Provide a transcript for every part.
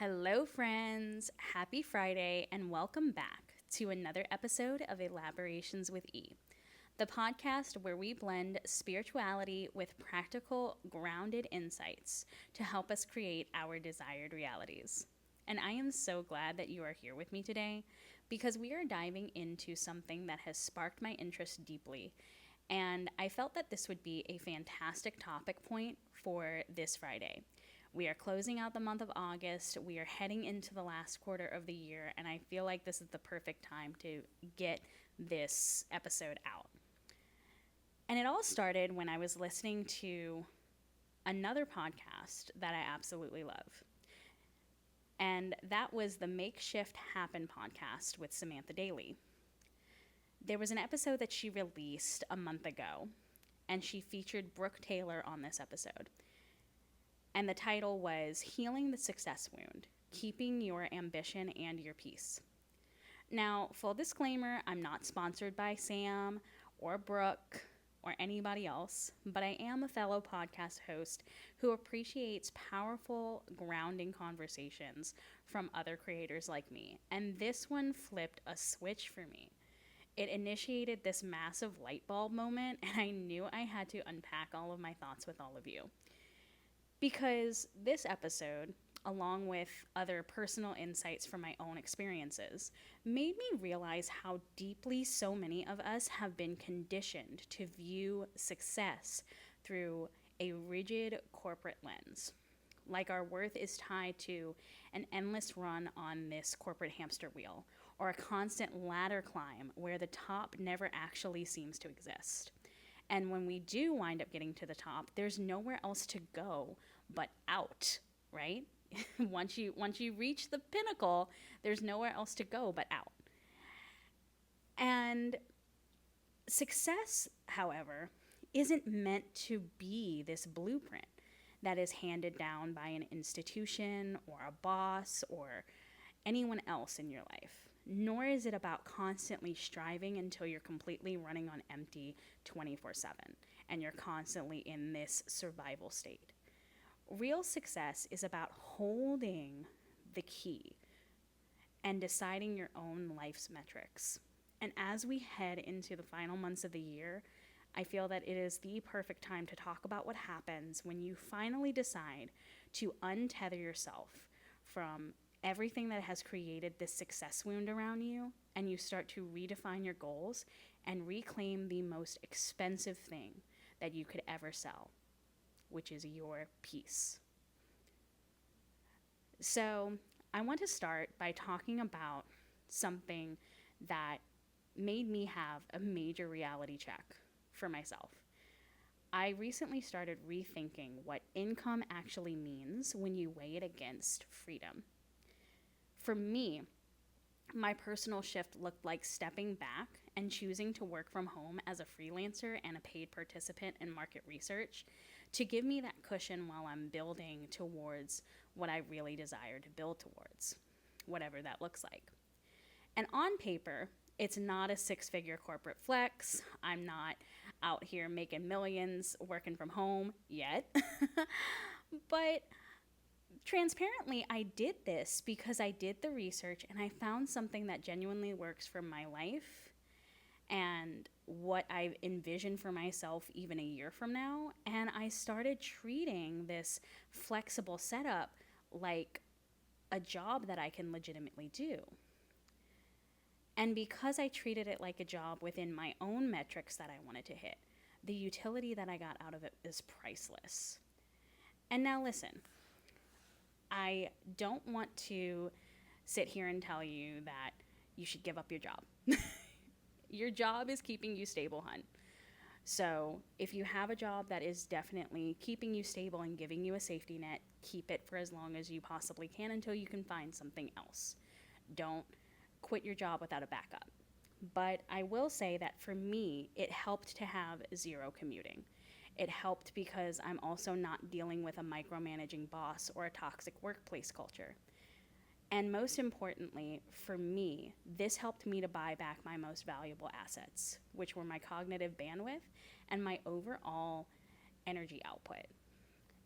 Hello, friends. Happy Friday, and welcome back to another episode of Elaborations with E, the podcast where we blend spirituality with practical, grounded insights to help us create our desired realities. And I am so glad that you are here with me today because we are diving into something that has sparked my interest deeply. And I felt that this would be a fantastic topic point for this Friday. We are closing out the month of August. We are heading into the last quarter of the year, and I feel like this is the perfect time to get this episode out. And it all started when I was listening to another podcast that I absolutely love. And that was the Makeshift Happen podcast with Samantha Daly. There was an episode that she released a month ago, and she featured Brooke Taylor on this episode. And the title was Healing the Success Wound, Keeping Your Ambition and Your Peace. Now, full disclaimer, I'm not sponsored by Sam or Brooke or anybody else, but I am a fellow podcast host who appreciates powerful, grounding conversations from other creators like me. And this one flipped a switch for me. It initiated this massive light bulb moment, and I knew I had to unpack all of my thoughts with all of you. Because this episode, along with other personal insights from my own experiences, made me realize how deeply so many of us have been conditioned to view success through a rigid corporate lens. Like our worth is tied to an endless run on this corporate hamster wheel, or a constant ladder climb where the top never actually seems to exist. And when we do wind up getting to the top, there's nowhere else to go but out, right? once you reach the pinnacle, there's nowhere else to go but out. And success, however, isn't meant to be this blueprint that is handed down by an institution or a boss or anyone else in your life. Nor is it about constantly striving until you're completely running on empty 24/7 and you're constantly in this survival state. Real success is about holding the key and deciding your own life's metrics. And as we head into the final months of the year, I feel that it is the perfect time to talk about what happens when you finally decide to untether yourself from everything that has created this success wound around you, and you start to redefine your goals and reclaim the most expensive thing that you could ever sell, which is your peace. So I want to start by talking about something that made me have a major reality check for myself. I recently started rethinking what income actually means when you weigh it against freedom. For me, my personal shift looked like stepping back and choosing to work from home as a freelancer and a paid participant in market research to give me that cushion while I'm building towards what I really desire to build towards, whatever that looks like. And on paper, it's not a six-figure corporate flex. I'm not out here making millions working from home yet. But transparently, I did this because I did the research and I found something that genuinely works for my life and what I envision for myself even a year from now. And I started treating this flexible setup like a job that I can legitimately do. And because I treated it like a job within my own metrics that I wanted to hit, the utility that I got out of it is priceless. And now listen, I don't want to sit here and tell you that you should give up your job. Your job is keeping you stable, hun. So if you have a job that is definitely keeping you stable and giving you a safety net, keep it for as long as you possibly can until you can find something else. Don't quit your job without a backup. But I will say that for me, it helped to have zero commuting. It helped because I'm also not dealing with a micromanaging boss or a toxic workplace culture. And most importantly, for me, this helped me to buy back my most valuable assets, which were my cognitive bandwidth and my overall energy output.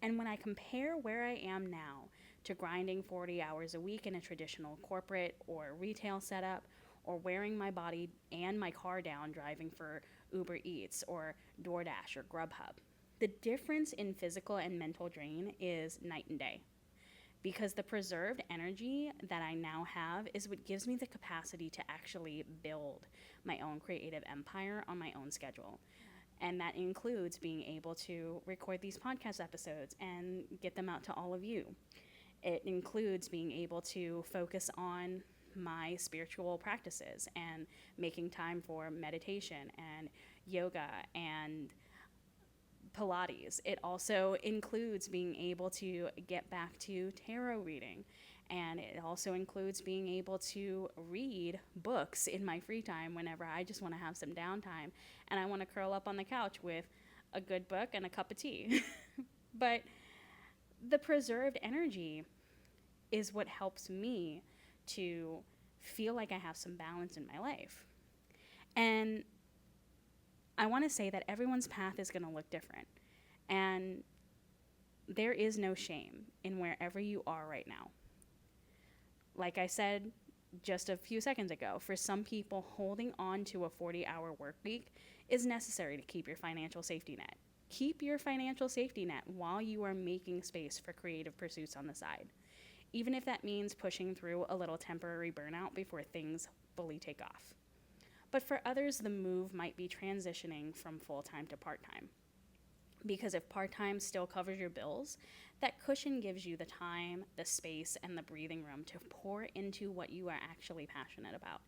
And when I compare where I am now to grinding 40 hours a week in a traditional corporate or retail setup, or wearing my body and my car down driving for Uber Eats or DoorDash or Grubhub. The difference in physical and mental drain is night and day, because the preserved energy that I now have is what gives me the capacity to actually build my own creative empire on my own schedule. And that includes being able to record these podcast episodes and get them out to all of you. It includes being able to focus on my spiritual practices and making time for meditation and yoga and Pilates. It also includes being able to get back to tarot reading. And it also includes being able to read books in my free time whenever I just want to have some downtime and I want to curl up on the couch with a good book and a cup of tea. But the preserved energy is what helps me to feel like I have some balance in my life. And I want to say that everyone's path is going to look different. And there is no shame in wherever you are right now. Like I said just a few seconds ago, for some people, holding on to a 40-hour work week is necessary to keep your financial safety net. Keep your financial safety net while you are making space for creative pursuits on the side, even if that means pushing through a little temporary burnout before things fully take off. But for others, the move might be transitioning from full-time to part-time. Because if part-time still covers your bills, that cushion gives you the time, the space, and the breathing room to pour into what you are actually passionate about,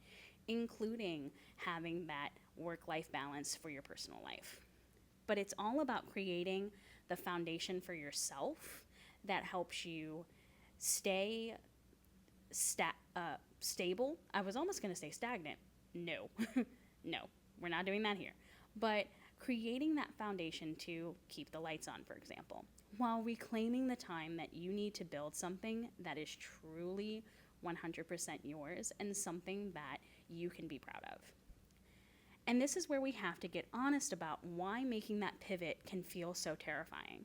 including having that work-life balance for your personal life. But it's all about creating the foundation for yourself that helps you stay stable. I was almost going to say stagnant. No, no, we're not doing that here. But creating that foundation to keep the lights on, for example, while reclaiming the time that you need to build something that is truly 100% yours and something that you can be proud of. And this is where we have to get honest about why making that pivot can feel so terrifying.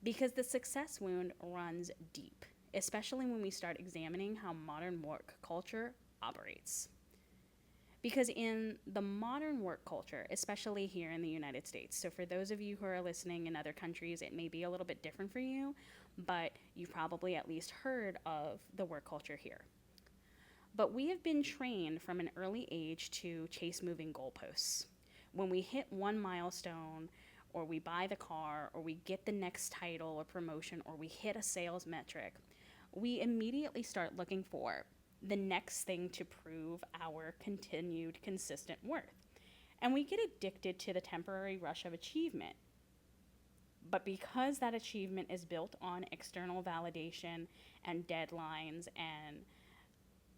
Because the success wound runs deep, especially when we start examining how modern work culture operates. Because in the modern work culture, especially here in the United States, so for those of you who are listening in other countries, it may be a little bit different for you, but you've probably at least heard of the work culture here. But we have been trained from an early age to chase moving goalposts. When we hit one milestone, or we buy the car, or we get the next title or promotion, or we hit a sales metric, we immediately start looking for the next thing to prove our continued consistent worth. And we get addicted to the temporary rush of achievement. But because that achievement is built on external validation and deadlines and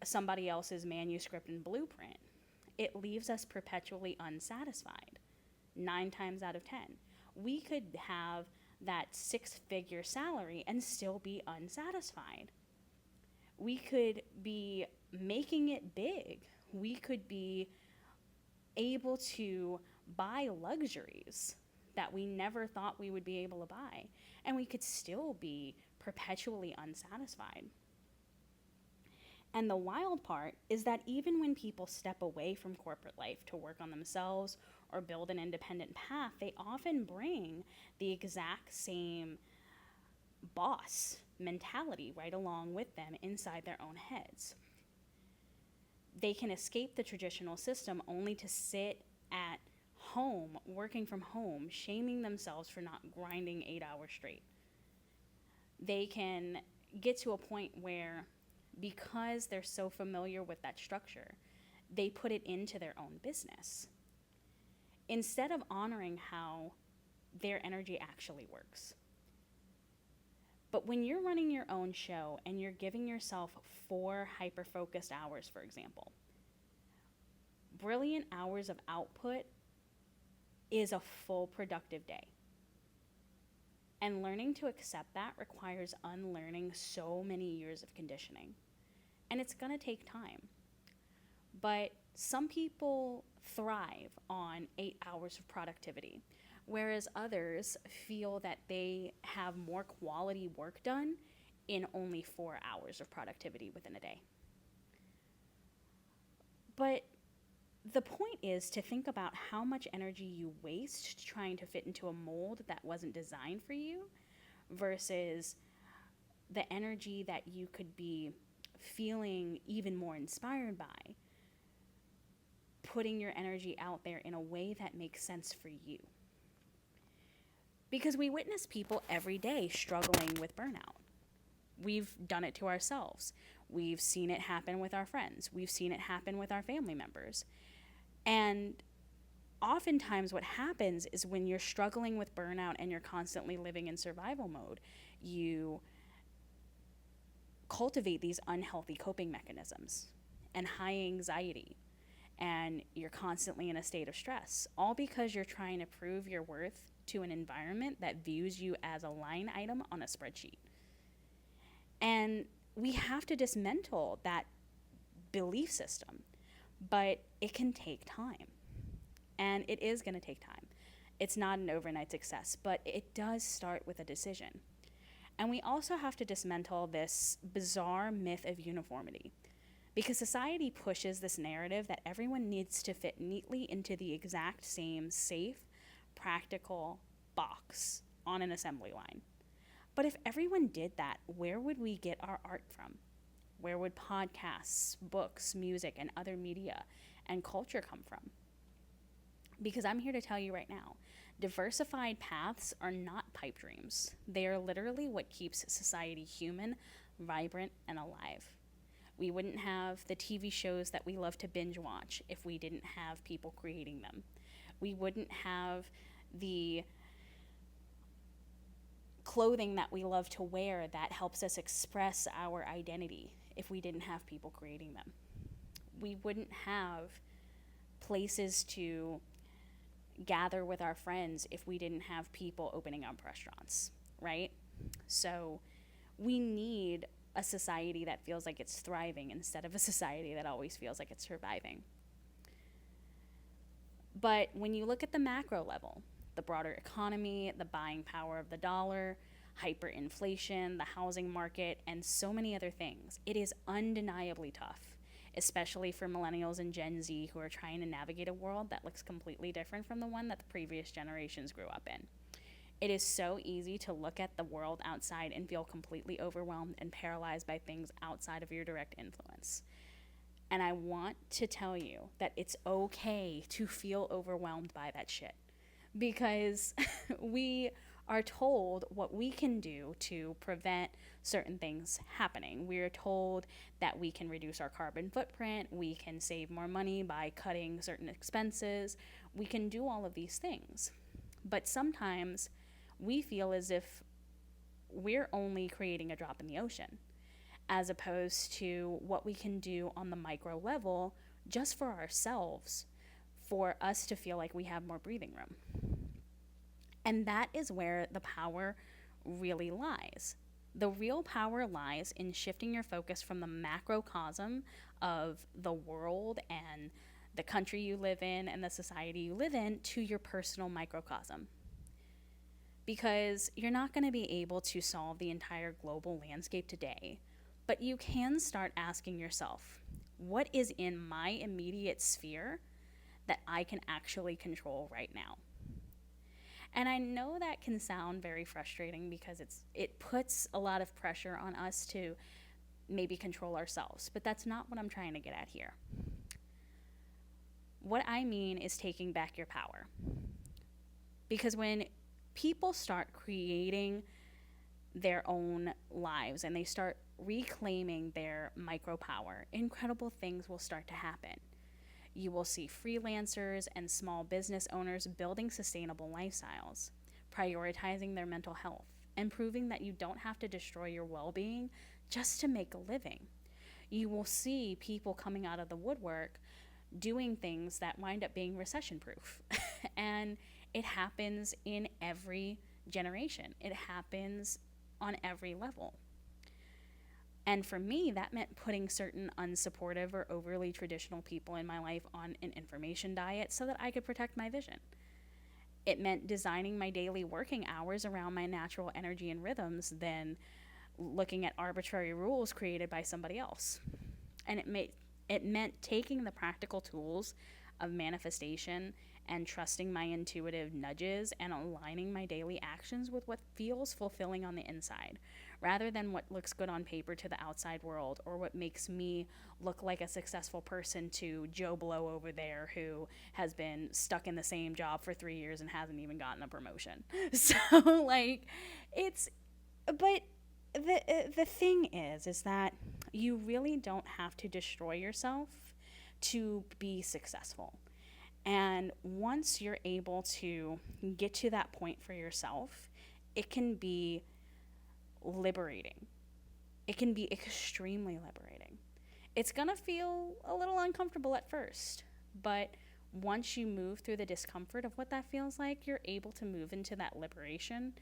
somebody else's manuscript and blueprint, it leaves us perpetually unsatisfied. 9 times out of 10. We could have that 6-figure salary and still be unsatisfied. We could be making it big. We could be able to buy luxuries that we never thought we would be able to buy, and we could still be perpetually unsatisfied. And the wild part is that even when people step away from corporate life to work on themselves or build an independent path, they often bring the exact same boss mentality right along with them inside their own heads. They can escape the traditional system only to sit at home, working from home, shaming themselves for not grinding 8 hours straight. They can get to a point where, because they're so familiar with that structure, they put it into their own business instead of honoring how their energy actually works. But when you're running your own show and you're giving yourself 4 hyper-focused hours, for example, brilliant hours of output is a full productive day. And learning to accept that requires unlearning so many years of conditioning. And it's going to take time. But some people thrive on 8 hours of productivity, whereas others feel that they have more quality work done in only 4 hours of productivity within a day. But the point is to think about how much energy you waste trying to fit into a mold that wasn't designed for you versus the energy that you could be feeling even more inspired by, putting your energy out there in a way that makes sense for you. Because we witness people every day struggling with burnout. We've done it to ourselves. We've seen it happen with our friends. We've seen it happen with our family members. And oftentimes what happens is when you're struggling with burnout and you're constantly living in survival mode, you cultivate these unhealthy coping mechanisms and high anxiety, and you're constantly in a state of stress, all because you're trying to prove your worth to an environment that views you as a line item on a spreadsheet. And we have to dismantle that belief system, but it can take time. And it is going to take time. It's not an overnight success, but it does start with a decision. And we also have to dismantle this bizarre myth of uniformity, because society pushes this narrative that everyone needs to fit neatly into the exact same safe, practical box on an assembly line. But if everyone did that, where would we get our art from? Where would podcasts, books, music, and other media and culture come from? Because I'm here to tell you right now, diversified paths are not pipe dreams. They are literally what keeps society human, vibrant, and alive. We wouldn't have the TV shows that we love to binge watch if we didn't have people creating them. We wouldn't have the clothing that we love to wear that helps us express our identity if we didn't have people creating them. We wouldn't have places to gather with our friends if we didn't have people opening up restaurants, right? So we need a society that feels like it's thriving instead of a society that always feels like it's surviving. But when you look at the macro level, the broader economy, the buying power of the dollar, hyperinflation, the housing market, and so many other things, it is undeniably tough, especially for millennials and Gen Z who are trying to navigate a world that looks completely different from the one that the previous generations grew up in. It is so easy to look at the world outside and feel completely overwhelmed and paralyzed by things outside of your direct influence. And I want to tell you that it's okay to feel overwhelmed by that shit, because we are told what we can do to prevent certain things happening. We are told that we can reduce our carbon footprint, we can save more money by cutting certain expenses, we can do all of these things. But sometimes we feel as if we're only creating a drop in the ocean, as opposed to what we can do on the micro level just for ourselves, for us to feel like we have more breathing room. And that is where the power really lies. The real power lies in shifting your focus from the macrocosm of the world and the country you live in and the society you live in to your personal microcosm. Because you're not going to be able to solve the entire global landscape today, but you can start asking yourself, what is in my immediate sphere that I can actually control right now? And I know that can sound very frustrating because it puts a lot of pressure on us to maybe control ourselves, but that's not what I'm trying to get at here. What I mean is taking back your power. Because when people start creating their own lives and they start reclaiming their micro power, incredible things will start to happen. You will see freelancers and small business owners building sustainable lifestyles, prioritizing their mental health, and proving that you don't have to destroy your well-being just to make a living. You will see people coming out of the woodwork doing things that wind up being recession-proof. And it happens in every generation. It happens on every level. And for me, that meant putting certain unsupportive or overly traditional people in my life on an information diet so that I could protect my vision. It meant designing my daily working hours around my natural energy and rhythms, then looking at arbitrary rules created by somebody else. And it meant taking the practical tools of manifestation and trusting my intuitive nudges and aligning my daily actions with what feels fulfilling on the inside, rather than what looks good on paper to the outside world or what makes me look like a successful person to Joe Blow over there who has been stuck in the same job for 3 years and hasn't even gotten a promotion. So, like, it's, but the thing is that you really don't have to destroy yourself to be successful. And once you're able to get to that point for yourself, it can be liberating. It can be extremely liberating. It's going to feel a little uncomfortable at first, but once you move through the discomfort of what that feels like, you're able to move into that liberation,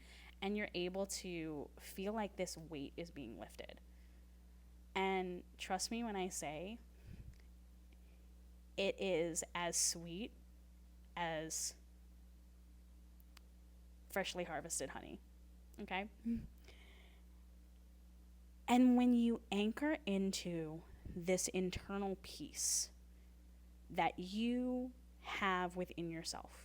and you're able to feel like this weight is being lifted. And trust me when I say it is as sweet as freshly harvested honey. Okay? And when you anchor into this internal peace that you have within yourself,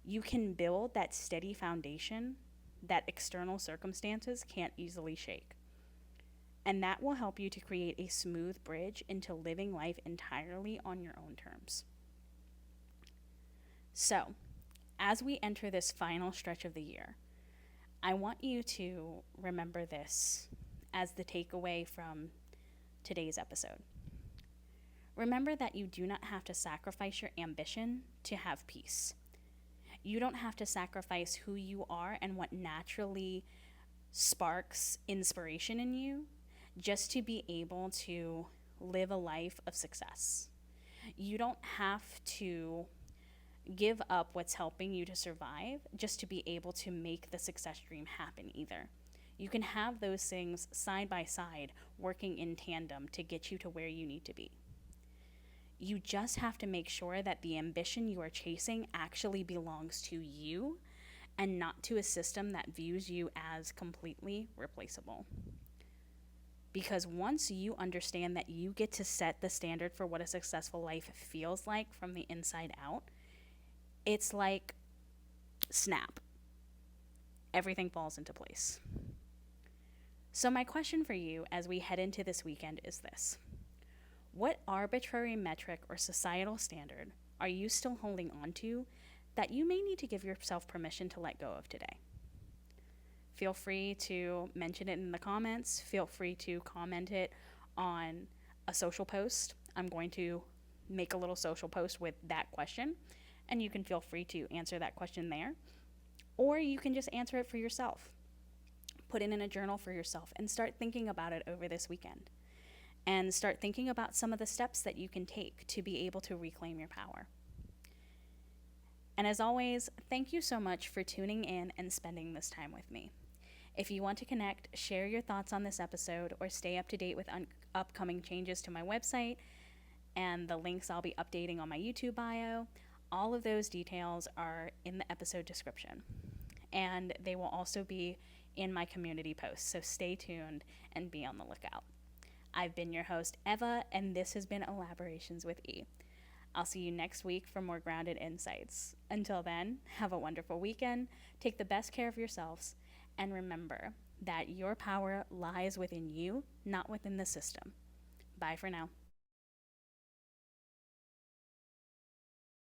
you can build that steady foundation that external circumstances can't easily shake. And that will help you to create a smooth bridge into living life entirely on your own terms. So, as we enter this final stretch of the year, I want you to remember this as the takeaway from today's episode. Remember that you do not have to sacrifice your ambition to have peace. You don't have to sacrifice who you are and what naturally sparks inspiration in you just to be able to live a life of success. You don't have to give up what's helping you to survive just to be able to make the success dream happen either. You can have those things side by side, working in tandem to get you to where you need to be. You just have to make sure that the ambition you are chasing actually belongs to you and not to a system that views you as completely replaceable. Because once you understand that you get to set the standard for what a successful life feels like from the inside out, it's like snap. Everything falls into place. So my question for you as we head into this weekend is this: what arbitrary metric or societal standard are you still holding on to that you may need to give yourself permission to let go of today? Feel free to mention it in the comments. Feel free to comment it on a social post. I'm going to make a little social post with that question, and you can feel free to answer that question there. Or you can just answer it for yourself. Put it in a journal for yourself and start thinking about it over this weekend. And start thinking about some of the steps that you can take to be able to reclaim your power. And as always, thank you so much for tuning in and spending this time with me. If you want to connect, share your thoughts on this episode, or stay up to date with upcoming changes to my website and the links I'll be updating on my YouTube bio, all of those details are in the episode description. And they will also be in my community posts, so stay tuned and be on the lookout. I've been your host, Eva, and this has been Elaborations with E. I'll see you next week for more grounded insights. Until then, have a wonderful weekend, take the best care of yourselves, and remember that your power lies within you, not within the system. Bye for now.